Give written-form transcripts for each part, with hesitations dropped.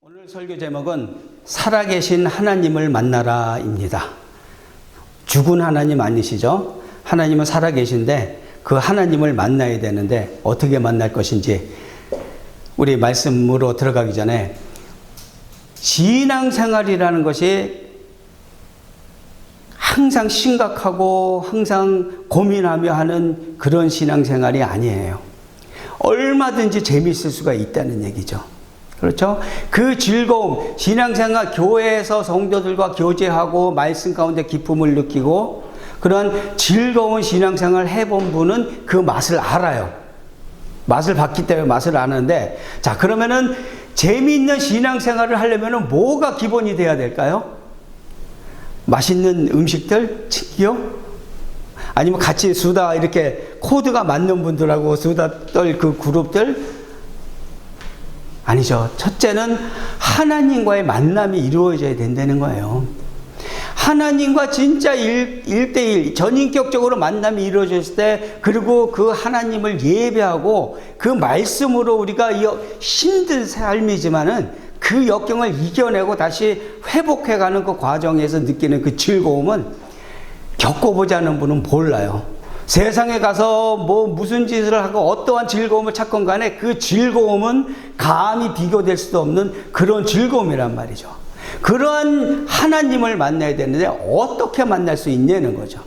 오늘 설교 제목은 살아계신 하나님을 만나라입니다. 죽은 하나님 아니시죠? 하나님은 살아계신데 그 하나님을 만나야 되는데 어떻게 만날 것인지 우리 말씀으로 들어가기 전에 신앙생활이라는 것이 항상 심각하고 항상 고민하며 하는 그런 신앙생활이 아니에요. 얼마든지 재미있을 수가 있다는 얘기죠. 그렇죠? 그 즐거움, 신앙생활, 교회에서 성도들과 교제하고 말씀 가운데 기쁨을 느끼고 그런 즐거운 신앙생활을 해본 분은 그 맛을 알아요. 맛을 봤기 때문에 맛을 아는데, 자, 그러면은 재미있는 신앙생활을 하려면은 뭐가 기본이 돼야 될까요? 맛있는 음식들, 친기요? 아니면 같이 수다 이렇게 코드가 맞는 분들하고 수다 떨 그 그룹들? 아니죠. 첫째는 하나님과의 만남이 이루어져야 된다는 거예요. 하나님과 진짜 1대1 전인격적으로 만남이 이루어졌을 때, 그리고 그 하나님을 예배하고 그 말씀으로 우리가 힘든 삶이지만은 그 역경을 이겨내고 다시 회복해가는 그 과정에서 느끼는 그 즐거움은 겪어보지 않은 분은 몰라요. 세상에 가서 뭐 무슨 짓을 하고 어떠한 즐거움을 찾건 간에 그 즐거움은 감히 비교될 수도 없는 그런 즐거움이란 말이죠. 그러한 하나님을 만나야 되는데 어떻게 만날 수 있냐는 거죠.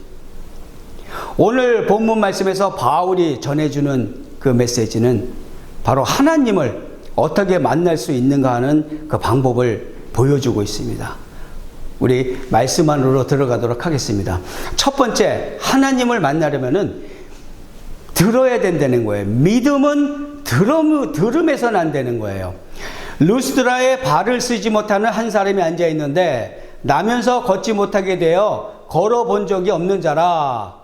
오늘 본문 말씀에서 바울이 전해주는 그 메시지는 바로 하나님을 어떻게 만날 수 있는가 하는 그 방법을 보여주고 있습니다. 우리 말씀 안으로 들어가도록 하겠습니다. 첫 번째, 하나님을 만나려면은 들어야 된다는 거예요. 믿음은 들음에서 난다는 거예요. 루스드라에 발을 쓰지 못하는 한 사람이 앉아 있는데 나면서 걷지 못하게 되어 걸어본 적이 없는 자라.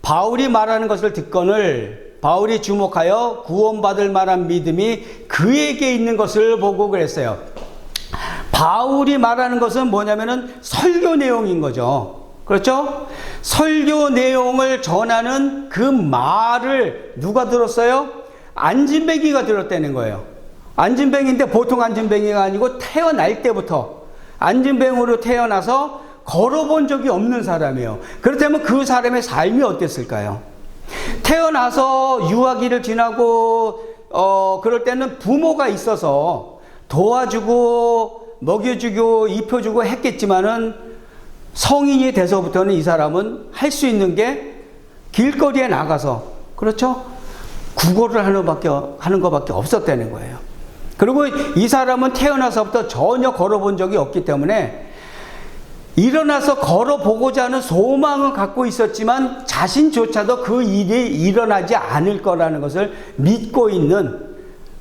바울이 말하는 것을 듣거늘 바울이 주목하여 구원받을 만한 믿음이 그에게 있는 것을 보고 그랬어요. 바울이 말하는 것은 뭐냐면은 설교 내용인 거죠. 그렇죠? 설교 내용을 전하는 그 말을 누가 들었어요? 안진뱅이가 들었다는 거예요. 안진뱅이인데 보통 안진뱅이가 아니고 태어날 때부터 안진뱅이로 태어나서 걸어본 적이 없는 사람이에요. 그렇다면 그 사람의 삶이 어땠을까요? 태어나서 유아기를 지나고 그럴 때는 부모가 있어서 도와주고 먹여주고 입혀주고 했겠지만은 성인이 돼서부터는 이 사람은 할 수 있는 게 길거리에 나가서, 그렇죠? 구걸을 하는 것밖에 없었다는 거예요. 그리고 이 사람은 태어나서부터 전혀 걸어본 적이 없기 때문에 일어나서 걸어보고자 하는 소망을 갖고 있었지만 자신조차도 그 일이 일어나지 않을 거라는 것을 믿고 있는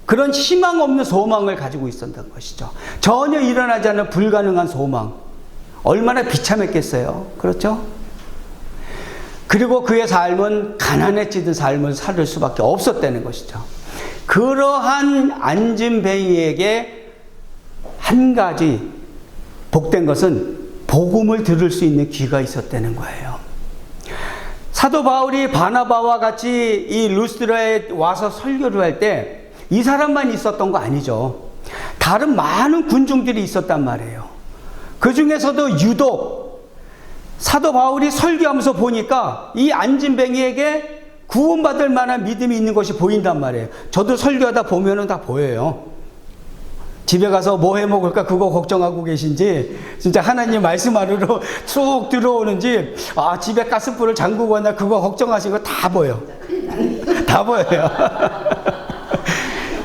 그런 희망 없는 소망을 가지고 있었던 것이죠. 전혀 일어나지 않는 불가능한 소망. 얼마나 비참했겠어요. 그렇죠? 그리고 그의 삶은 가난에 찌든 삶을 살 수밖에 없었다는 것이죠. 그러한 안진뱅이에게 한 가지 복된 것은 복음을 들을 수 있는 귀가 있었다는 거예요. 사도 바울이 바나바와 같이 이 루스드라에 와서 설교를 할 때 이 사람만 있었던 거 아니죠. 다른 많은 군중들이 있었단 말이에요. 그 중에서도 유독 사도 바울이 설교하면서 보니까 이 안진뱅이에게 구원받을 만한 믿음이 있는 것이 보인단 말이에요. 저도 설교하다 보면은 다 보여요. 집에 가서 뭐 해 먹을까 그거 걱정하고 계신지, 진짜 하나님 말씀 안으로 쭉 들어오는지, 아, 집에 가스불을 잠그고 왔나 그거 걱정하시는 거 다 보여. 다 보여요.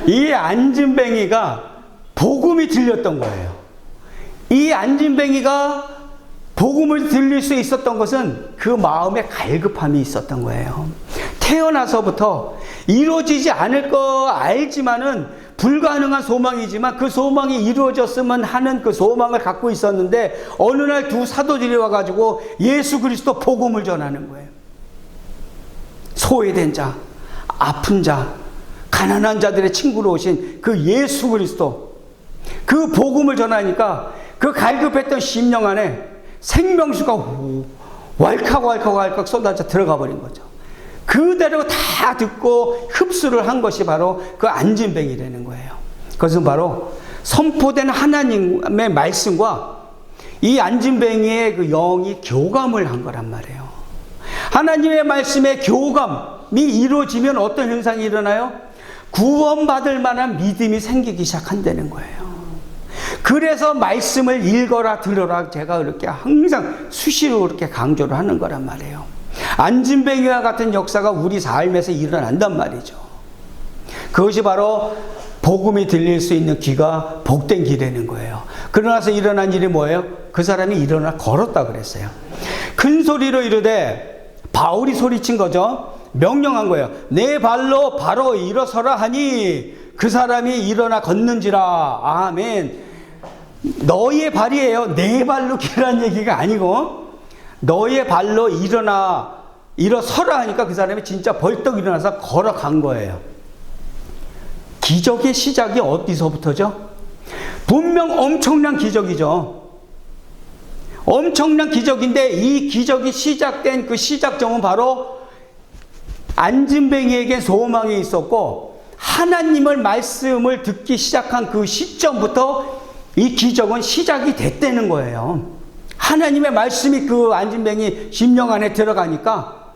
이 안진뱅이가 복음이 들렸던 거예요. 이 안진뱅이가 복음을 들릴 수 있었던 것은 그 마음에 갈급함이 있었던 거예요. 태어나서부터 이루어지지 않을 거 알지만은 불가능한 소망이지만 그 소망이 이루어졌으면 하는 그 소망을 갖고 있었는데 어느 날 두 사도들이 와가지고 예수 그리스도 복음을 전하는 거예요. 소외된 자, 아픈 자, 가난한 자들의 친구로 오신 그 예수 그리스도, 그 복음을 전하니까 그 갈급했던 심령 안에 생명수가 왈칵 쏟아져 들어가 버린 거죠. 그대로 다 듣고 흡수를 한 것이 바로 그 안진뱅이라는 거예요. 그것은 바로 선포된 하나님의 말씀과 이 안진뱅이의 그 영이 교감을 한 거란 말이에요. 하나님의 말씀에 교감이 이루어지면 어떤 현상이 일어나요? 구원받을 만한 믿음이 생기기 시작한다는 거예요. 그래서 말씀을 읽어라 들어라 제가 그렇게 항상 수시로 그렇게 강조를 하는 거란 말이에요. 안진뱅이와 같은 역사가 우리 삶에서 일어난단 말이죠. 그것이 바로 복음이 들릴 수 있는 귀가 복된 귀라는 거예요. 그러나서 일어난 일이 뭐예요? 그 사람이 일어나 걸었다 그랬어요. 큰 소리로 이르되, 바울이 소리친 거죠. 명령한 거예요. 내 발로 바로 일어서라 하니 그 사람이 일어나 걷는지라. 아멘. 너의 발이에요. 내 발로 기라는 얘기가 아니고 너의 발로 일어서라 하니까 그 사람이 진짜 벌떡 일어나서 걸어간 거예요. 기적의 시작이 어디서부터죠? 분명 엄청난 기적이죠. 엄청난 기적인데 이 기적이 시작된 그 시작점은 바로 안진뱅이에게 소망이 있었고 하나님의 말씀을 듣기 시작한 그 시점부터 이 기적은 시작이 됐다는 거예요. 하나님의 말씀이 그 안진뱅이 심령 안에 들어가니까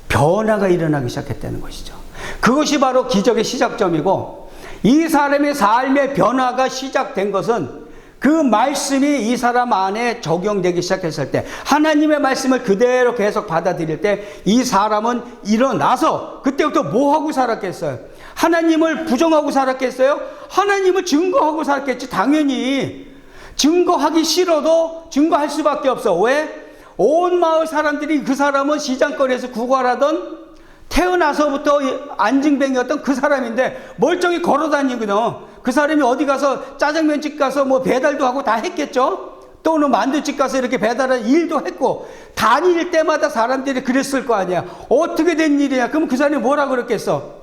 변화가 일어나기 시작했다는 것이죠. 그것이 바로 기적의 시작점이고 이 사람의 삶의 변화가 시작된 것은 그 말씀이 이 사람 안에 적용되기 시작했을 때 하나님의 말씀을 그대로 계속 받아들일 때 이 사람은 일어나서 그때부터 뭐 하고 살았겠어요? 하나님을 부정하고 살았겠어요? 하나님을 증거하고 살았겠지. 당연히 증거하기 싫어도 증거할 수밖에 없어. 왜? 온 마을 사람들이 그 사람은 시장거리에서 구걸하던 태어나서부터 안진뱅이였던 그 사람인데 멀쩡히 걸어다니거든. 그 사람이 어디 가서 짜장면집 가서 뭐 배달도 하고 다 했겠죠. 또는 만두집 가서 이렇게 배달할 일도 했고 다닐 때마다 사람들이 그랬을 거 아니야. 어떻게 된 일이냐? 그럼 그 사람이 뭐라 그랬겠어?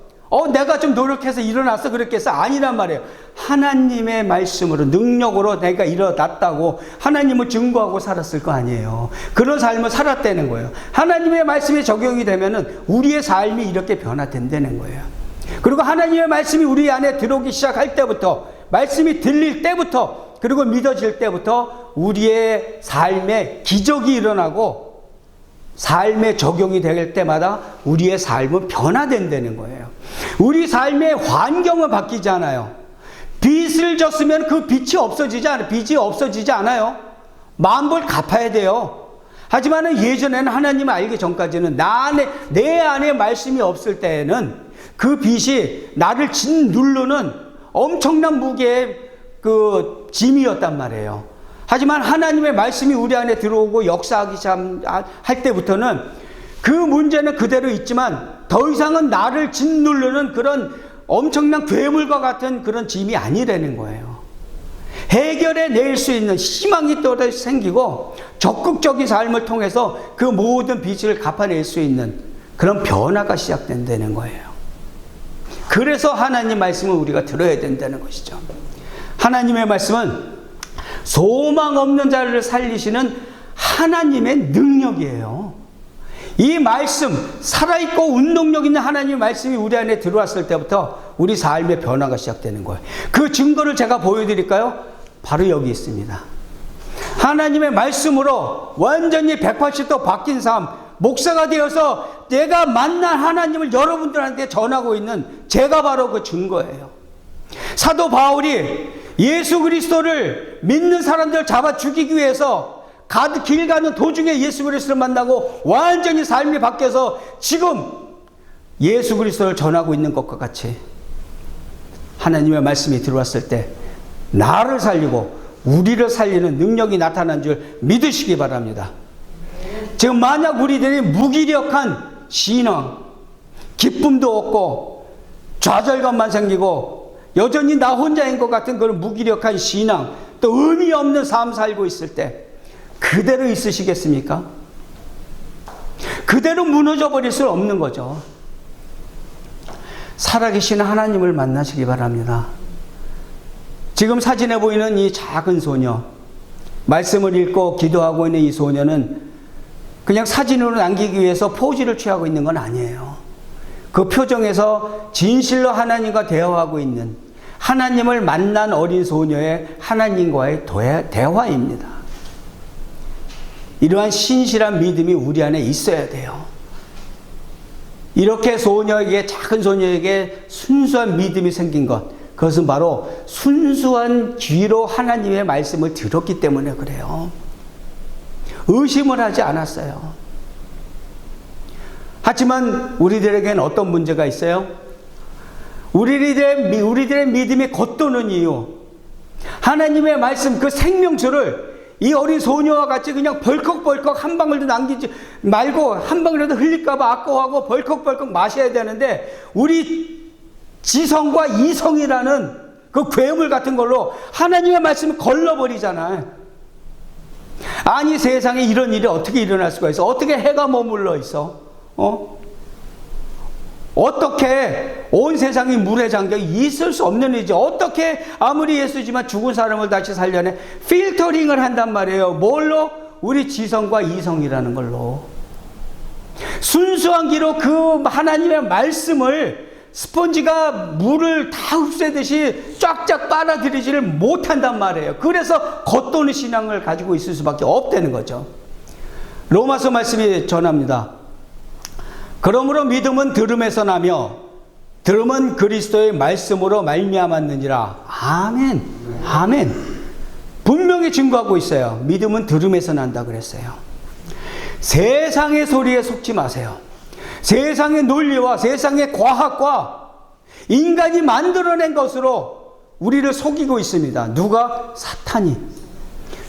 내가 좀 노력해서 일어났어 그랬겠어? 아니란 말이에요. 하나님의 말씀으로 능력으로 내가 일어났다고 하나님을 증거하고 살았을 거 아니에요. 그런 삶을 살았다는 거예요. 하나님의 말씀이 적용이 되면은 우리의 삶이 이렇게 변화된다는 거예요. 그리고 하나님의 말씀이 우리 안에 들어오기 시작할 때부터, 말씀이 들릴 때부터, 그리고 믿어질 때부터 우리의 삶에 기적이 일어나고 삶에 적용이 될 때마다 우리의 삶은 변화된다는 거예요. 우리 삶의 환경은 바뀌지 않아요. 빚을 졌으면 그 빚이 없어지지 않아요. 만불 갚아야 돼요. 하지만 예전에는 하나님을 알기 전까지는 내 안에 말씀이 없을 때에는 그 빚이 나를 짓누르는 엄청난 무게의 그 짐이었단 말이에요. 하지만 하나님의 말씀이 우리 안에 들어오고 역사하기 시작할 때부터는 그 문제는 그대로 있지만 더 이상은 나를 짓누르는 그런 엄청난 괴물과 같은 그런 짐이 아니라는 거예요. 해결해낼 수 있는 희망이 또 생기고 적극적인 삶을 통해서 그 모든 빚을 갚아낼 수 있는 그런 변화가 시작된다는 거예요. 그래서 하나님 말씀을 우리가 들어야 된다는 것이죠. 하나님의 말씀은 소망 없는 자를 살리시는 하나님의 능력이에요. 이 말씀, 살아있고 운동력 있는 하나님의 말씀이 우리 안에 들어왔을 때부터 우리 삶의 변화가 시작되는 거예요. 그 증거를 제가 보여드릴까요? 바로 여기 있습니다. 하나님의 말씀으로 완전히 180도 바뀐 삶, 목사가 되어서 내가 만난 하나님을 여러분들한테 전하고 있는 제가 바로 그 증거예요. 사도 바울이 예수 그리스도를 믿는 사람들을 잡아 죽이기 위해서 길 가는 도중에 예수 그리스도를 만나고 완전히 삶이 바뀌어서 지금 예수 그리스도를 전하고 있는 것과 같이 하나님의 말씀이 들어왔을 때 나를 살리고 우리를 살리는 능력이 나타난 줄 믿으시기 바랍니다. 지금 만약 우리들이 무기력한 신앙, 기쁨도 없고 좌절감만 생기고 여전히 나 혼자인 것 같은 그런 무기력한 신앙, 또 의미 없는 삶 살고 있을 때 그대로 있으시겠습니까? 그대로 무너져 버릴 수 없는 거죠. 살아계신 하나님을 만나시기 바랍니다. 지금 사진에 보이는 이 작은 소녀, 말씀을 읽고 기도하고 있는 이 소녀는 그냥 사진으로 남기기 위해서 포즈를 취하고 있는 건 아니에요. 그 표정에서 진실로 하나님과 대화하고 있는, 하나님을 만난 어린 소녀의 하나님과의 대화입니다. 이러한 신실한 믿음이 우리 안에 있어야 돼요. 이렇게 소녀에게, 작은 소녀에게 순수한 믿음이 생긴 것, 그것은 바로 순수한 귀로 하나님의 말씀을 들었기 때문에 그래요. 의심을 하지 않았어요. 하지만 우리들에게는 어떤 문제가 있어요? 우리들의 믿음이 겉도는 이유, 하나님의 말씀, 그 생명수를 이 어린 소녀와 같이 그냥 벌컥벌컥 한 방울도 남기지 말고, 한 방울이라도 흘릴까봐 아까워하고 벌컥벌컥 마셔야 되는데, 우리 지성과 이성이라는 그 괴물 같은 걸로 하나님의 말씀을 걸러버리잖아요. 아니, 세상에 이런 일이 어떻게 일어날 수가 있어? 어떻게 해가 머물러 있어? 어떻게 온 세상이 물에 잠겨 있을 수 없는 일이지. 어떻게 아무리 예수지만 죽은 사람을 다시 살려내 필터링을 한단 말이에요. 뭘로? 우리 지성과 이성이라는 걸로. 순수한 기로 그 하나님의 말씀을 스펀지가 물을 다 흡수하듯이 쫙쫙 빨아들이지를 못한단 말이에요. 그래서 겉도는 신앙을 가지고 있을 수밖에 없다는 거죠. 로마서 말씀이 전합니다. 그러므로 믿음은 들음에서 나며 들음은 그리스도의 말씀으로 말미암았느니라. 아멘. 아멘. 분명히 증거하고 있어요. 믿음은 들음에서 난다 그랬어요. 세상의 소리에 속지 마세요. 세상의 논리와 세상의 과학과 인간이 만들어낸 것으로 우리를 속이고 있습니다. 누가? 사탄이.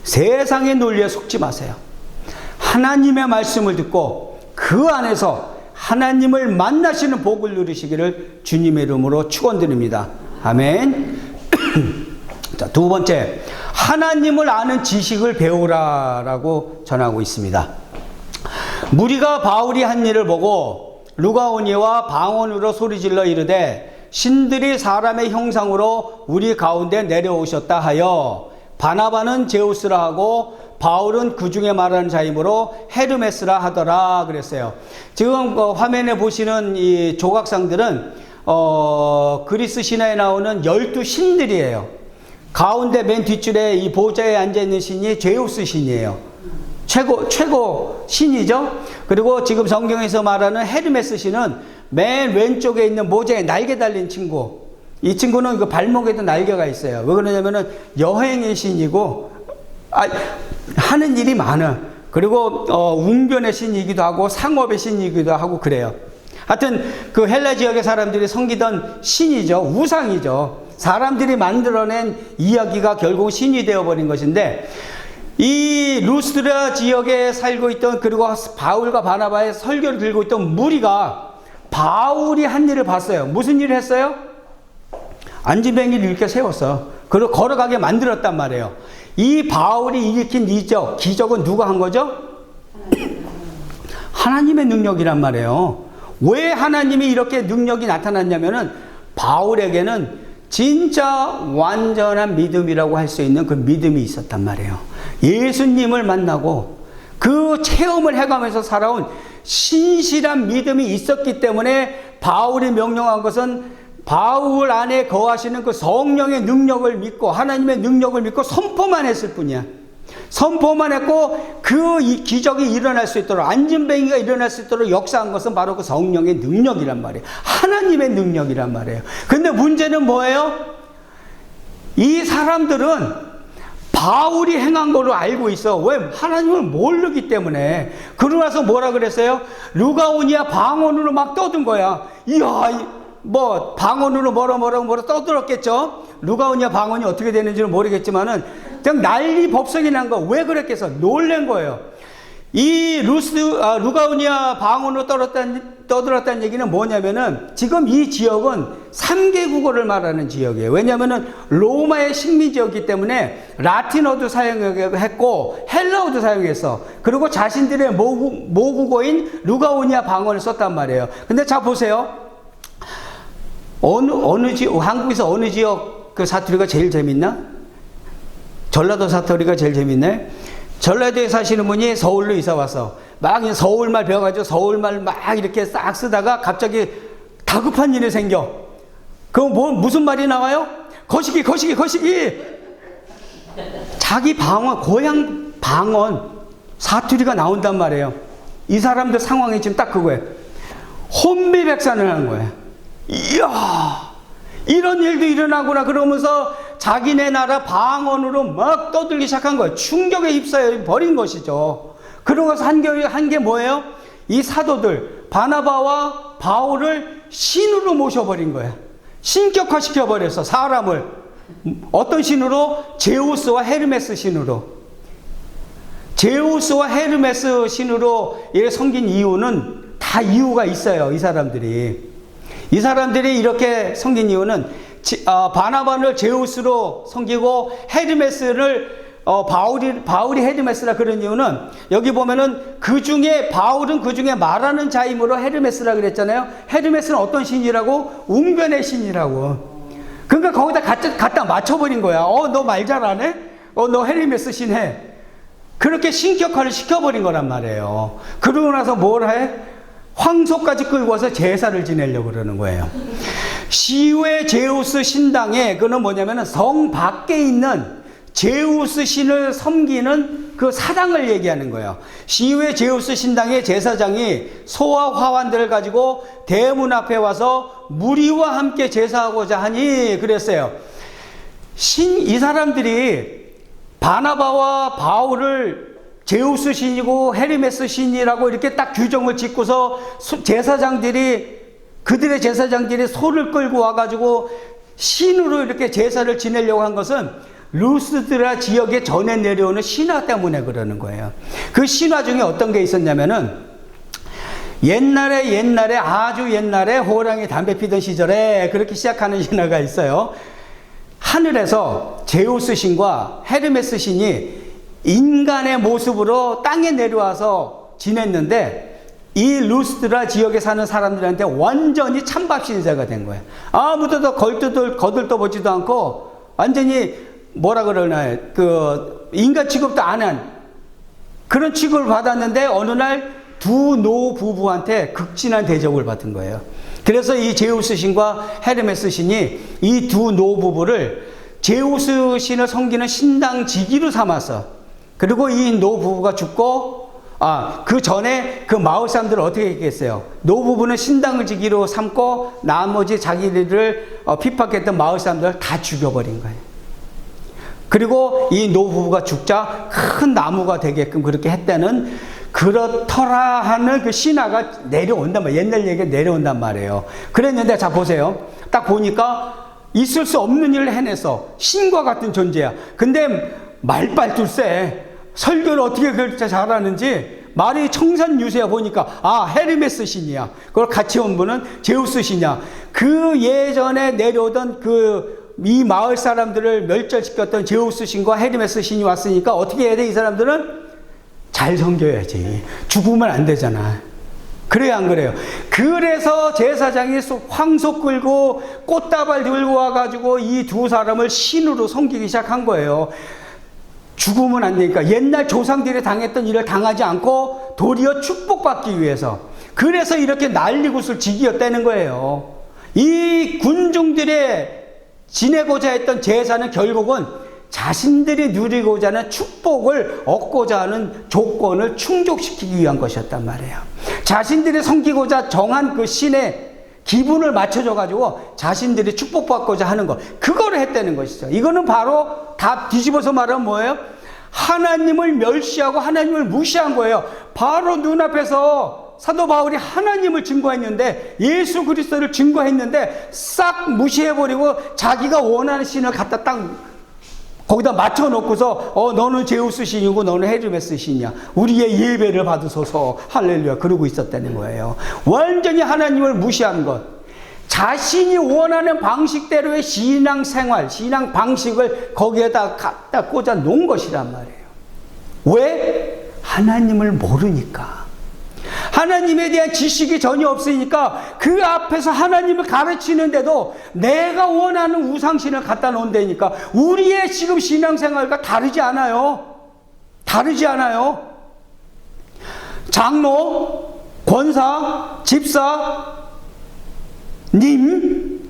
세상의 논리에 속지 마세요. 하나님의 말씀을 듣고 그 안에서 하나님을 만나시는 복을 누리시기를 주님의 이름으로 축원드립니다. 아멘. 자, 두 번째, 하나님을 아는 지식을 배우라라고 전하고 있습니다. 무리가 바울이 한 일을 보고 루가오니와 방언으로 소리질러 이르되 신들이 사람의 형상으로 우리 가운데 내려오셨다 하여 바나바는 제우스라 하고 바울은 그 중에 말하는 자이므로 헤르메스라 하더라 그랬어요. 지금 화면에 보시는 이 조각상들은 그리스 신화에 나오는 12신들이에요. 가운데 맨 뒷줄에 이 보좌에 앉아있는 신이 제우스 신이에요. 최고 신이죠. 그리고 지금 성경에서 말하는 헤르메스 신은 맨 왼쪽에 있는 모자에 날개 달린 친구. 이 친구는 그 발목에도 날개가 있어요. 왜 그러냐면은 여행의 신이고, 하는 일이 많아. 그리고 웅변의 신이기도 하고 상업의 신이기도 하고 그래요. 하여튼 그 헬라 지역의 사람들이 섬기던 신이죠. 우상이죠. 사람들이 만들어낸 이야기가 결국 신이 되어버린 것인데, 이 루스드라 지역에 살고 있던, 그리고 바울과 바나바의 설교를 들고 있던 무리가 바울이 한 일을 봤어요. 무슨 일을 했어요? 안진뱅이를 이렇게 세웠어. 그리고 걸어가게 만들었단 말이에요. 이 바울이 일으킨 기적은 누가 한 거죠? 하나님의 능력이란 말이에요. 왜 하나님이 이렇게 능력이 나타났냐면은 바울에게는 진짜 완전한 믿음이라고 할 수 있는 그 믿음이 있었단 말이에요. 예수님을 만나고 그 체험을 해가면서 살아온 신실한 믿음이 있었기 때문에 바울이 명령한 것은 바울 안에 거하시는 그 성령의 능력을 믿고 하나님의 능력을 믿고 선포만 했을 뿐이야. 선포만 했고 그 기적이 일어날 수 있도록, 안진뱅이가 일어날 수 있도록 역사한 것은 바로 그 성령의 능력이란 말이에요. 하나님의 능력이란 말이에요. 근데 문제는 뭐예요? 이 사람들은 바울이 행한 걸로 알고 있어. 왜? 하나님을 모르기 때문에. 그러고 나서 뭐라 그랬어요? 루가오니아 방언으로 막 떠든 거야. 이야, 방언으로 뭐라 떠들었겠죠? 루가오니아 방언이 어떻게 되는지는 모르겠지만은, 그냥 난리 법석이 난 거. 왜 그랬겠어? 놀란 거예요. 이 루가오니아 방언으로 떠들었다는 얘기는 뭐냐면은, 지금 이 지역은 3개 국어를 말하는 지역이에요. 왜냐면은 로마의 식민지였기 때문에 라틴어도 사용했고 헬라어도 사용했어. 그리고 자신들의 모국어인 루가오니아 방언을 썼단 말이에요. 근데 자 보세요. 한국에서 어느 지역 그 사투리가 제일 재밌나? 전라도 사투리가 제일 재밌네. 전라도에 사시는 분이 서울로 이사 와서 막 서울말 배워가지고 서울말 막 이렇게 싹 쓰다가 갑자기 다급한 일이 생겨. 그럼 무슨 말이 나와요? 거시기 거시기 거시기. 자기 방언, 고향 방언 사투리가 나온단 말이에요. 이 사람들 상황이 지금 딱 그거예요. 혼비백산을 하는 거예요. 이야, 이런 일도 일어나구나 그러면서 자기네 나라 방언으로 막 떠들기 시작한 거예요. 충격에 휩싸여 버린 것이죠. 그러고서 한 게 뭐예요? 이 사도들 바나바와 바울을 신으로 모셔버린 거예요. 신격화시켜버렸어. 사람을. 어떤 신으로? 제우스와 헤르메스 신으로. 제우스와 헤르메스 신으로 이렇게 섬긴 이유는 다 이유가 있어요. 이 사람들이 이렇게 섬긴 이유는 바나바를 제우스로 섬기고 헤르메스를 바울이 헤르메스라 그런 이유는 여기 보면은 바울은 그 중에 말하는 자이므로 헤르메스라 그랬잖아요. 헤르메스는 어떤 신이라고? 웅변의 신이라고. 그러니까 거기다 갖다 맞춰버린 거야. 너 말 잘하네? 너 헤르메스 신 해. 그렇게 신격화를 시켜버린 거란 말이에요. 그러고 나서 뭘 해? 황소까지 끌고 와서 제사를 지내려고 그러는 거예요. 시외 제우스 신당에, 그는 뭐냐면은 성 밖에 있는 제우스 신을 섬기는 그 사당을 얘기하는 거예요. 시외 제우스 신당의 제사장이 소와 화환들을 가지고 대문 앞에 와서 무리와 함께 제사하고자 하니 그랬어요. 이 사람들이 바나바와 바울을 제우스 신이고 헤르메스 신이라고 이렇게 딱 규정을 짓고서 그들의 제사장들이 소를 끌고 와가지고 신으로 이렇게 제사를 지내려고 한 것은 루스드라 지역에 전해 내려오는 신화 때문에 그러는 거예요. 그 신화 중에 어떤 게 있었냐면은 옛날에 아주 옛날에 호랑이 담배 피던 시절에 그렇게 시작하는 신화가 있어요. 하늘에서 제우스 신과 헤르메스 신이 인간의 모습으로 땅에 내려와서 지냈는데 이 루스드라 지역에 사는 사람들한테 완전히 찬밥 신세가 된 거예요. 아무도 더 거들떠보지도 않고 완전히 뭐라 그러나요? 인간 취급도 안 한 그런 취급을 받았는데 어느 날 두 노 부부한테 극진한 대접을 받은 거예요. 그래서 이 제우스 신과 헤르메스 신이 이 두 노 부부를 제우스 신을 섬기는 신당 지기로 삼았어. 그리고 이 노 부부가 죽고, 그 전에 그 마을 사람들은 어떻게 했겠어요? 노 부부는 신당을 지기로 삼고 나머지 자기들을 핍박했던 마을 사람들을 다 죽여버린 거예요. 그리고 이 노 부부가 죽자 큰 나무가 되게끔 그렇게 했다는 그렇더라 하는 그 신화가 내려온단 말이에요. 옛날 얘기가 내려온단 말이에요. 그랬는데 자 보세요. 딱 보니까 있을 수 없는 일을 해내서 신과 같은 존재야. 근데 말빨도 세. 설교를 어떻게 그렇게 잘하는지 말이 청산유수야. 보니까 헤르메스 신이야. 그걸 같이 온 분은 제우스 신이야. 그 예전에 내려오던 이 마을 사람들을 멸절시켰던 제우스 신과 헤르메스 신이 왔으니까 어떻게 해야 돼? 이 사람들은 잘 섬겨야지. 죽으면 안 되잖아. 그래요, 안 그래요? 그래서 제사장이 황소 끌고 꽃다발 들고 와가지고 이 두 사람을 신으로 섬기기 시작한 거예요. 죽으면 안 되니까. 옛날 조상들이 당했던 일을 당하지 않고 도리어 축복받기 위해서. 그래서 이렇게 난리굿을 지기었다는 거예요. 이 군중들의 지내고자 했던 제사는 결국은 자신들이 누리고자 하는 축복을 얻고자 하는 조건을 충족시키기 위한 것이었단 말이에요. 자신들이 섬기고자 정한 그 신의 기분을 맞춰줘가지고 자신들이 축복받고자 하는 것, 그거를 했다는 것이죠. 이거는 바로 다 뒤집어서 말하면 뭐예요? 하나님을 멸시하고 하나님을 무시한 거예요. 바로 눈앞에서 사도 바울이 하나님을 증거했는데, 예수 그리스도를 증거했는데 싹 무시해버리고 자기가 원하는 신을 갖다 딱 거기다 맞춰놓고서 너는 제우스 신이고 너는 헤르메스 신이야. 우리의 예배를 받으소서. 할렐루야. 그러고 있었다는 거예요. 완전히 하나님을 무시한 것. 자신이 원하는 방식대로의 신앙생활, 신앙 방식을 거기에다 갖다 꽂아 놓은 것이란 말이에요. 왜? 하나님을 모르니까. 하나님에 대한 지식이 전혀 없으니까 그 앞에서 하나님을 가르치는데도 내가 원하는 우상신을 갖다 놓은다니까. 우리의 지금 신앙생활과 다르지 않아요. 다르지 않아요. 장로, 권사, 집사, 님,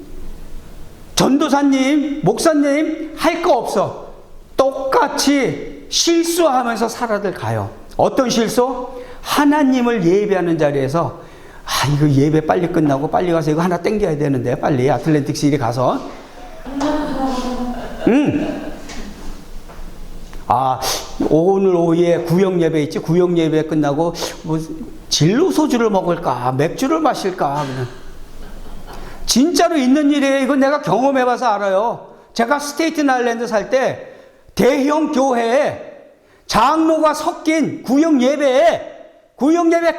전도사님, 목사님 할 거 없어. 똑같이 실수하면서 살아들 가요. 어떤 실수? 하나님을 예배하는 자리에서 이거 예배 빨리 끝나고 빨리 가서 이거 하나 땡겨야 되는데 빨리 아틀랜틱 시리 가서 오늘 오후에 구역 예배 있지? 구역 예배 끝나고 뭐 진로 소주를 먹을까? 맥주를 마실까? 그냥. 진짜로 있는 일이에요. 이건 내가 경험해봐서 알아요. 제가 스테이튼 아일랜드 살 때 대형 교회에 장로가 섞인 구역 예배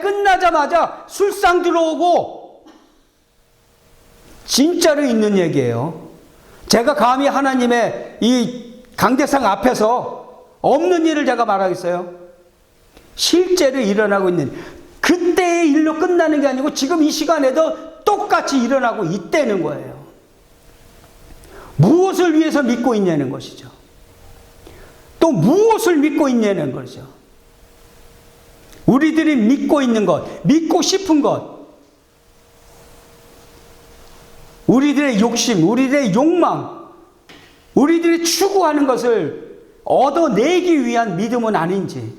끝나자마자 술상 들어오고, 진짜로 있는 얘기예요. 제가 감히 하나님의 이 강대상 앞에서 없는 일을 제가 말하겠어요? 실제로 일어나고 있는, 그때의 일로 끝나는 게 아니고 지금 이 시간에도 똑같이 일어나고 있다는 거예요. 무엇을 위해서 믿고 있냐는 것이죠. 또 무엇을 믿고 있냐는 거죠. 우리들이 믿고 있는 것, 믿고 싶은 것, 우리들의 욕심, 우리들의 욕망, 우리들이 추구하는 것을 얻어내기 위한 믿음은 아닌지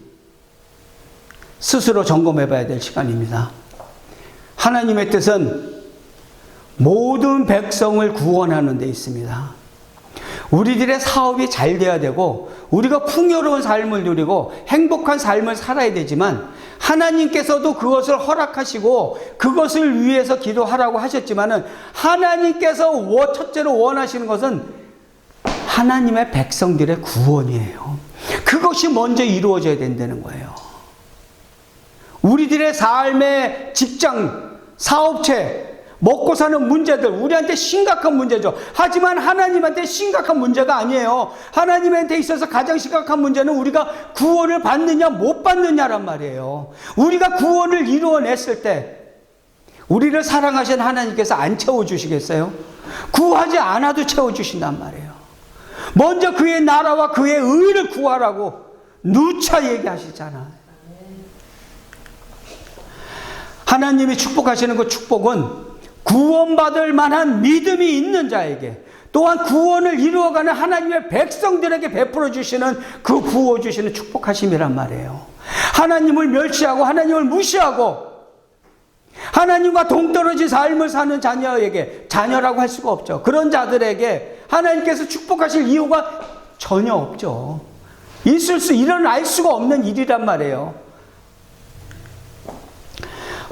스스로 점검해 봐야 될 시간입니다. 하나님의 뜻은 모든 백성을 구원하는 데 있습니다. 우리들의 사업이 잘 돼야 되고 우리가 풍요로운 삶을 누리고 행복한 삶을 살아야 되지만, 하나님께서도 그것을 허락하시고 그것을 위해서 기도하라고 하셨지만은, 하나님께서 첫째로 원하시는 것은 하나님의 백성들의 구원이에요. 그것이 먼저 이루어져야 된다는 거예요. 우리들의 삶의 직장, 사업체, 먹고 사는 문제들, 우리한테 심각한 문제죠. 하지만 하나님한테 심각한 문제가 아니에요. 하나님한테 있어서 가장 심각한 문제는 우리가 구원을 받느냐 못 받느냐란 말이에요. 우리가 구원을 이루어냈을 때 우리를 사랑하신 하나님께서 안 채워주시겠어요? 구하지 않아도 채워주신단 말이에요. 먼저 그의 나라와 그의 의를 구하라고 누차 얘기하시잖아요. 하나님이 축복하시는 그 축복은 구원받을 만한 믿음이 있는 자에게, 또한 구원을 이루어가는 하나님의 백성들에게 베풀어 주시는 그 부어 주시는 축복하심이란 말이에요. 하나님을 멸시하고 하나님을 무시하고 하나님과 동떨어진 삶을 사는 자녀에게, 자녀라고 할 수가 없죠. 그런 자들에게 하나님께서 축복하실 이유가 전혀 없죠. 일어날 수가 없는 일이란 말이에요.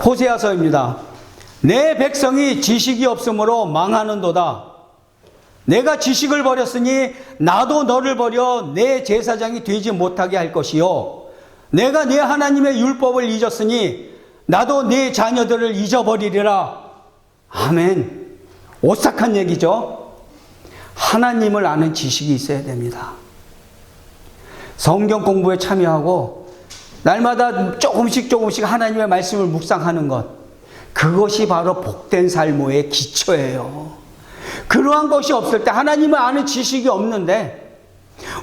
호세아서입니다. 내 백성이 지식이 없으므로 망하는도다. 내가 지식을 버렸으니 나도 너를 버려 내 제사장이 되지 못하게 할 것이요. 내가 내 하나님의 율법을 잊었으니 나도 내 자녀들을 잊어버리리라. 아멘. 오싹한 얘기죠. 하나님을 아는 지식이 있어야 됩니다. 성경 공부에 참여하고 날마다 조금씩 하나님의 말씀을 묵상하는 것, 그것이 바로 복된 삶의 기초예요. 그러한 것이 없을 때, 하나님을 아는 지식이 없는데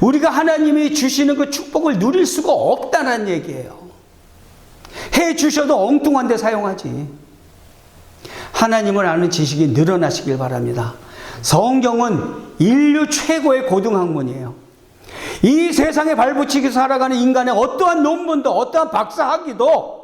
우리가 하나님이 주시는 그 축복을 누릴 수가 없다는 얘기예요. 해 주셔도 엉뚱한 데 사용하지. 하나님을 아는 지식이 늘어나시길 바랍니다. 성경은 인류 최고의 고등학문이에요. 이 세상에 발붙이기 살아가는 인간의 어떠한 논문도, 어떠한 박사학위도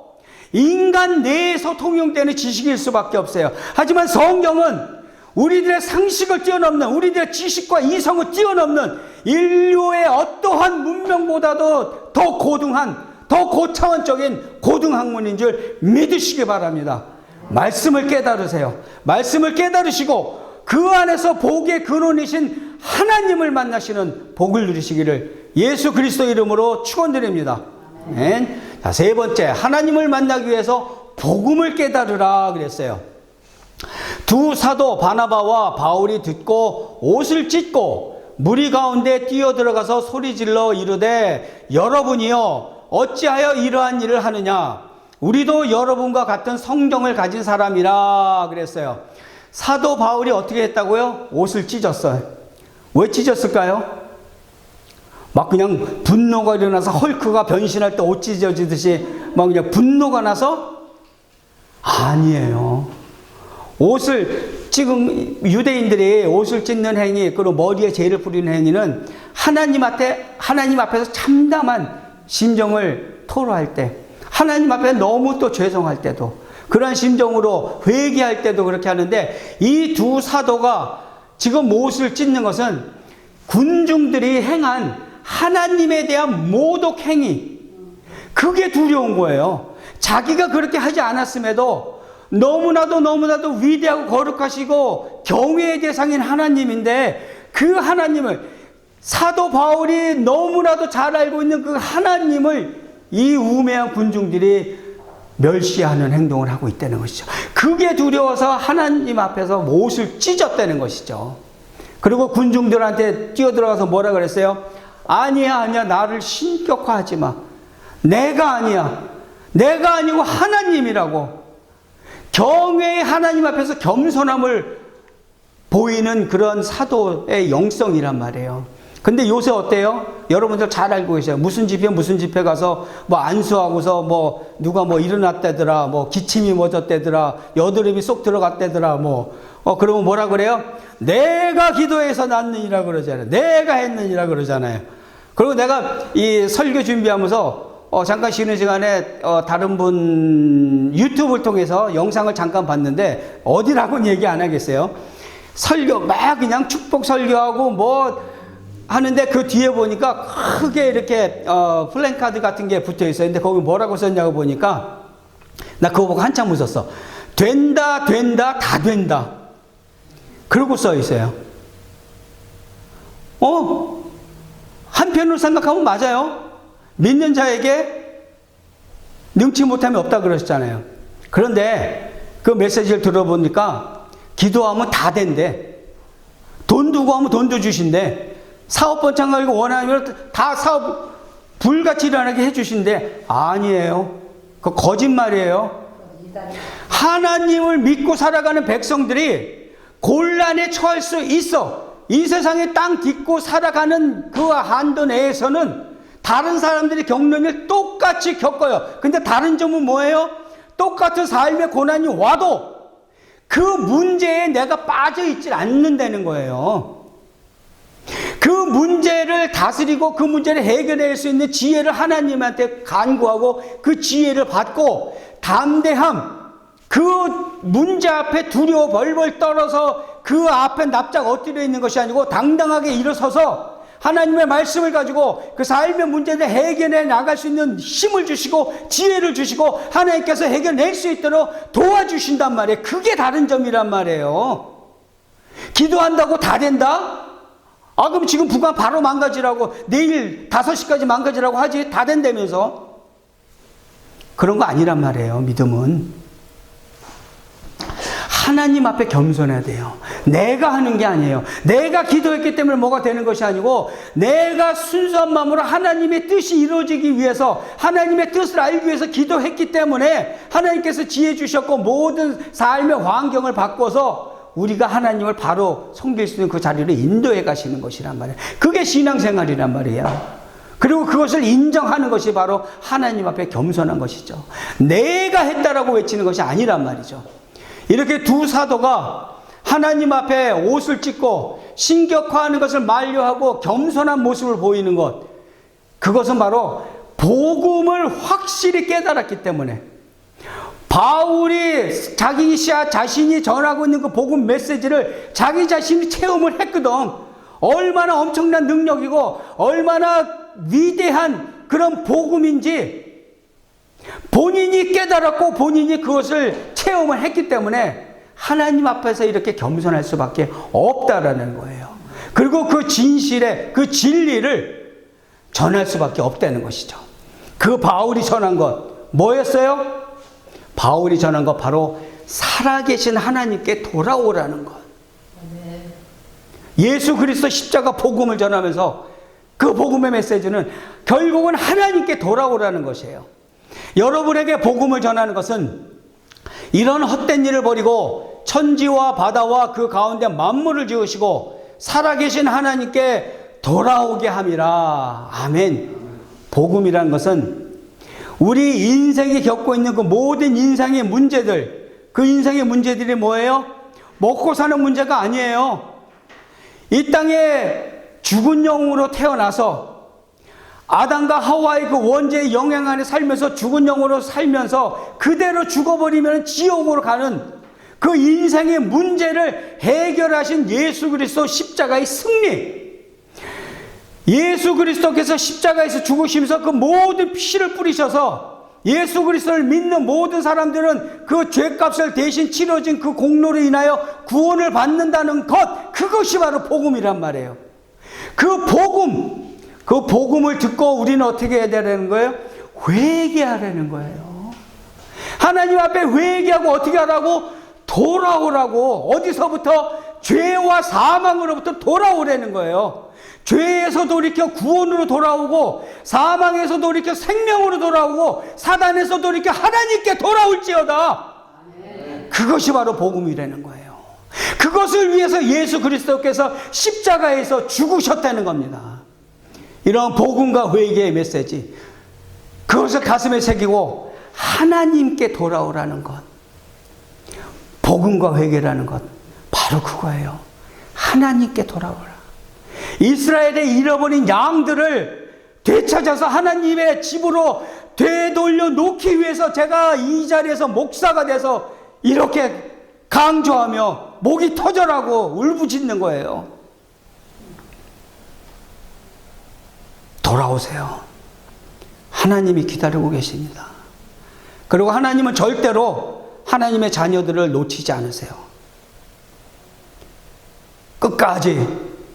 인간 내에서 통용되는 지식일 수밖에 없어요. 하지만 성경은 우리들의 상식을 뛰어넘는, 우리들의 지식과 이성을 뛰어넘는 인류의 어떠한 문명보다도 더 고등한, 더 고차원적인 고등학문인 줄 믿으시기 바랍니다. 말씀을 깨달으세요. 말씀을 깨달으시고 그 안에서 복의 근원이신 하나님을 만나시는 복을 누리시기를 예수 그리스도 이름으로 축원드립니다. 아멘. 자, 세 번째, 하나님을 만나기 위해서 복음을 깨달으라 그랬어요. 두 사도 바나바와 바울이 듣고 옷을 찢고 무리 가운데 뛰어들어가서 소리질러 이르되 여러분이여 어찌하여 이러한 일을 하느냐? 우리도 여러분과 같은 성경을 가진 사람이라 그랬어요. 사도 바울이 어떻게 했다고요? 옷을 찢었어요. 왜 찢었을까요? 막 그냥 분노가 일어나서 헐크가 변신할 때 옷 찢어지듯이 막 그냥 분노가 나서? 아니에요. 옷을 지금 유대인들이 옷을 찢는 행위, 그리고 머리에 재를 뿌리는 행위는 하나님 앞에서 참담한 심정을 토로할 때, 하나님 앞에 너무 또 죄송할 때도, 그런 심정으로 회개할 때도 그렇게 하는데, 이 두 사도가 지금 옷을 찢는 것은 군중들이 행한 하나님에 대한 모독 행위, 그게 두려운 거예요. 자기가 그렇게 하지 않았음에도 너무나도 위대하고 거룩하시고 경외의 대상인 하나님인데, 그 하나님을, 사도 바울이 너무나도 잘 알고 있는 그 하나님을 이 우매한 군중들이 멸시하는 행동을 하고 있다는 것이죠. 그게 두려워서 하나님 앞에서 옷을 찢었다는 것이죠. 그리고 군중들한테 뛰어들어가서 뭐라 그랬어요? 아니야, 나를 신격화하지 마. 내가 아니야. 내가 아니고 하나님이라고. 경외의 하나님 앞에서 겸손함을 보이는 그런 사도의 영성이란 말이에요. 근데 요새 어때요? 여러분들 잘 알고 계세요. 무슨 집회 가서 뭐 안수하고서 뭐 누가 뭐 일어났다더라, 뭐 기침이 멎었다더라, 여드름이 쏙 들어갔다더라, 그러면 뭐라 그래요? 내가 기도해서 났느니라 그러잖아요. 내가 했느니라 그러잖아요. 그리고 내가 이 설교 준비하면서 잠깐 쉬는 시간에 다른 분 유튜브를 통해서 영상을 잠깐 봤는데, 어디라고는 얘기 안 하겠어요. 설교 막 그냥 축복 설교하고 뭐 하는데, 그 뒤에 보니까 크게 이렇게 플랜카드 같은 게 붙어 있어요. 근데 거기 뭐라고 썼냐고 보니까, 나 그거 보고 한참 웃었어. 된다 다 된다, 그러고 써 있어요. 한편으로 생각하면 맞아요. 믿는 자에게 능치 못함이 없다 그러셨잖아요. 그런데 그 메시지를 들어보니까 기도하면 다 된대. 돈 두고 하면 돈도 주신대. 사업 번창 가지고 원하면 다 사업 불같이 일어나게 해주신대. 아니에요. 그거 거짓말이에요. 하나님을 믿고 살아가는 백성들이 곤란에 처할 수 있어. 이 세상에 땅 딛고 살아가는 그 한도 내에서는 다른 사람들이 겪는 일 똑같이 겪어요. 근데 다른 점은 뭐예요? 똑같은 삶의 고난이 와도 그 문제에 내가 빠져 있질 않는다는 거예요. 그 문제를 다스리고 그 문제를 해결할 수 있는 지혜를 하나님한테 간구하고 그 지혜를 받고 담대함, 그 문제 앞에 두려워 벌벌 떨어서 그 앞에 납작 엎드려 있는 것이 아니고 당당하게 일어서서 하나님의 말씀을 가지고 그 삶의 문제를 해결해 나갈 수 있는 힘을 주시고 지혜를 주시고 하나님께서 해결낼 수 있도록 도와주신단 말이에요. 그게 다른 점이란 말이에요. 기도한다고 다 된다? 그럼 지금 북한 바로 망가지라고, 내일 5시까지 망가지라고 하지, 다 된다면서. 그런 거 아니란 말이에요. 믿음은 하나님 앞에 겸손해야 돼요. 내가 하는 게 아니에요. 내가 기도했기 때문에 뭐가 되는 것이 아니고, 내가 순수한 마음으로 하나님의 뜻이 이루어지기 위해서, 하나님의 뜻을 알기 위해서 기도했기 때문에 하나님께서 지혜 주셨고 모든 삶의 환경을 바꿔서 우리가 하나님을 바로 섬길 수 있는 그 자리를 인도해 가시는 것이란 말이에요. 그게 신앙생활이란 말이에요. 그리고 그것을 인정하는 것이 바로 하나님 앞에 겸손한 것이죠. 내가 했다라고 외치는 것이 아니란 말이죠. 이렇게 두 사도가 하나님 앞에 옷을 찢고 신격화하는 것을 만류하고 겸손한 모습을 보이는 것, 그것은 바로 복음을 확실히 깨달았기 때문에, 바울이 자기 자신이 전하고 있는 그 복음 메시지를 자기 자신이 체험을 했거든. 얼마나 엄청난 능력이고 얼마나 위대한 그런 복음인지 본인이 깨달았고 본인이 그것을 체험을 했기 때문에 하나님 앞에서 이렇게 겸손할 수밖에 없다라는 거예요. 그리고 그 진실의 그 진리를 전할 수밖에 없다는 것이죠. 그 바울이 전한 것 뭐였어요? 바울이 전한 것 바로 살아계신 하나님께 돌아오라는 것. 예수 그리스도 십자가 복음을 전하면서 그 복음의 메시지는 결국은 하나님께 돌아오라는 것이에요. 여러분에게 복음을 전하는 것은 이런 헛된 일을 버리고 천지와 바다와 그 가운데 만물을 지으시고 살아계신 하나님께 돌아오게 함이라. 아멘. 복음이라는 것은 우리 인생이 겪고 있는 그 모든 인생의 문제들, 그 인생의 문제들이 뭐예요? 먹고 사는 문제가 아니에요. 이 땅에 죽은 영으로 태어나서 아담과 하와의 그 원죄의 영향 안에 살면서 죽은 영으로 살면서 그대로 죽어버리면 지옥으로 가는 그 인생의 문제를 해결하신 예수 그리스도 십자가의 승리. 예수 그리스도께서 십자가에서 죽으시면서 그 모든 피를 뿌리셔서 예수 그리스도를 믿는 모든 사람들은 그 죄값을 대신 치러진 그 공로로 인하여 구원을 받는다는 것, 그것이 바로 복음이란 말이에요. 그 복음을 듣고 우리는 어떻게 해야 되는 거예요? 회개하라는 거예요. 하나님 앞에 회개하고 어떻게 하라고? 돌아오라고. 어디서부터? 죄와 사망으로부터 돌아오라는 거예요. 죄에서 돌이켜 구원으로 돌아오고, 사망에서 돌이켜 생명으로 돌아오고, 사단에서 돌이켜 하나님께 돌아올지어다. 그것이 바로 복음이라는 거예요. 그것을 위해서 예수 그리스도께서 십자가에서 죽으셨다는 겁니다. 이런 복음과 회개의 메시지, 그것을 가슴에 새기고 하나님께 돌아오라는 것, 복음과 회개라는 것, 바로 그거예요. 하나님께 돌아오라. 이스라엘의 잃어버린 양들을 되찾아서 하나님의 집으로 되돌려 놓기 위해서 제가 이 자리에서 목사가 돼서 이렇게 강조하며 목이 터져라고 울부짖는 거예요. 돌아오세요. 하나님이 기다리고 계십니다. 그리고 하나님은 절대로 하나님의 자녀들을 놓치지 않으세요. 끝까지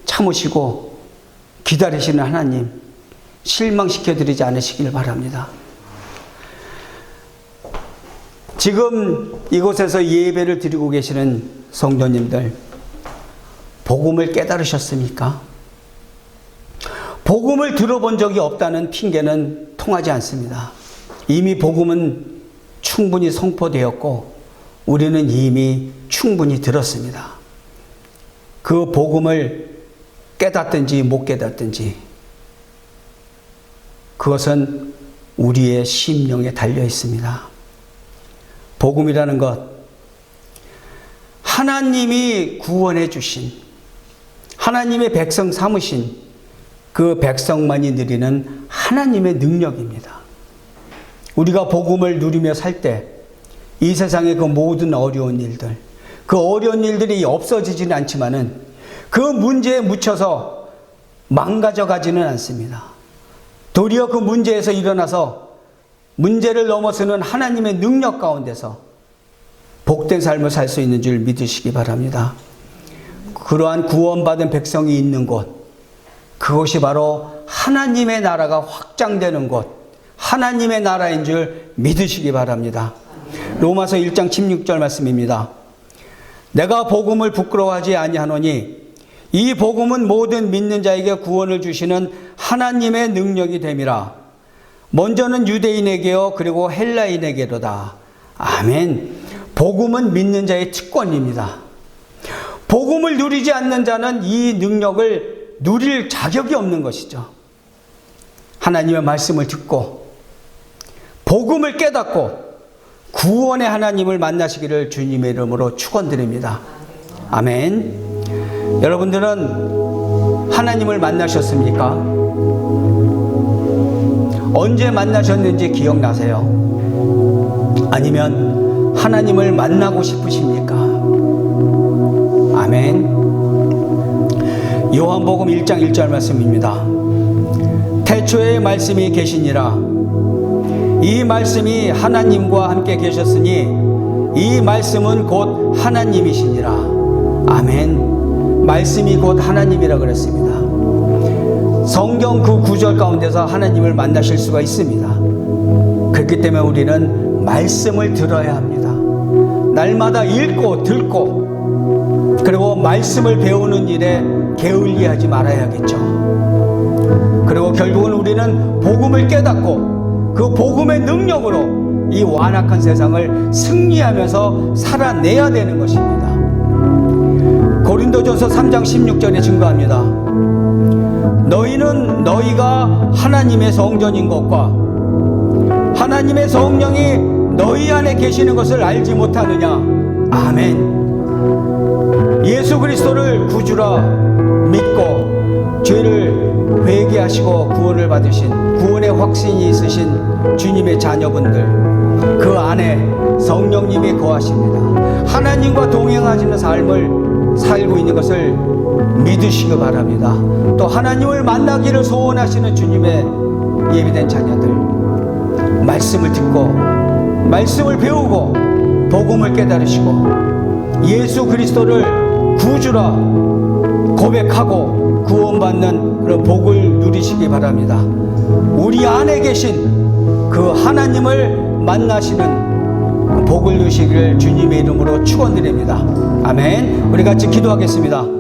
참으시고 기다리시는 하나님, 실망시켜드리지 않으시길 바랍니다. 지금 이곳에서 예배를 드리고 계시는 성도님들, 복음을 깨달으셨습니까? 복음을 들어본 적이 없다는 핑계는 통하지 않습니다. 이미 복음은 충분히 선포되었고 우리는 이미 충분히 들었습니다. 그 복음을 깨닫든지 못 깨닫든지 그것은 우리의 심령에 달려 있습니다. 복음이라는 것, 하나님이 구원해 주신, 하나님의 백성 삼으신 그 백성만이 누리는 하나님의 능력입니다. 우리가 복음을 누리며 살 때 이 세상의 그 모든 어려운 일들, 그 어려운 일들이 없어지지는 않지만은 그 문제에 묻혀서 망가져 가지는 않습니다. 도리어 그 문제에서 일어나서 문제를 넘어서는 하나님의 능력 가운데서 복된 삶을 살 수 있는 줄 믿으시기 바랍니다. 그러한 구원받은 백성이 있는 곳, 그것이 바로 하나님의 나라가 확장되는 곳, 하나님의 나라인 줄 믿으시기 바랍니다. 로마서 1장 16절 말씀입니다. 내가 복음을 부끄러워하지 아니하노니 이 복음은 모든 믿는 자에게 구원을 주시는 하나님의 능력이 됨이라. 먼저는 유대인에게요 그리고 헬라인에게로다. 아멘. 복음은 믿는 자의 특권입니다. 복음을 누리지 않는 자는 이 능력을 누릴 자격이 없는 것이죠. 하나님의 말씀을 듣고 복음을 깨닫고 구원의 하나님을 만나시기를 주님의 이름으로 축원드립니다. 아멘. 여러분들은 하나님을 만나셨습니까? 언제 만나셨는지 기억나세요? 아니면 하나님을 만나고 싶으십니까? 아멘. 요한복음 1장 1절 말씀입니다. 태초에 말씀이 계시니라. 이 말씀이 하나님과 함께 계셨으니 이 말씀은 곧 하나님이시니라. 아멘. 말씀이 곧 하나님이라 그랬습니다. 성경 그 구절 가운데서 하나님을 만나실 수가 있습니다. 그렇기 때문에 우리는 말씀을 들어야 합니다. 날마다 읽고 듣고 그리고 말씀을 배우는 일에 게을리하지 말아야겠죠. 그리고 결국은 우리는 복음을 깨닫고 그 복음의 능력으로 이 완악한 세상을 승리하면서 살아내야 되는 것입니다. 고린도전서 3장 16절에 증거합니다. 너희는 너희가 하나님의 성전인 것과 하나님의 성령이 너희 안에 계시는 것을 알지 못하느냐. 아멘. 예수 그리스도를 구주라 믿고 죄를 회개하시고 구원을 받으신 구원의 확신이 있으신 주님의 자녀분들, 그 안에 성령님이 거하십니다. 하나님과 동행하시는 삶을 살고 있는 것을 믿으시기 바랍니다. 또 하나님을 만나기를 소원하시는 주님의 예비된 자녀들, 말씀을 듣고 말씀을 배우고 복음을 깨달으시고 예수 그리스도를 구주라 고백하고 구원받는 그런 복을 누리시기 바랍니다. 우리 안에 계신 그 하나님을 만나시는 복을 누리시기를 주님의 이름으로 축원드립니다. 아멘. 우리 같이 기도하겠습니다.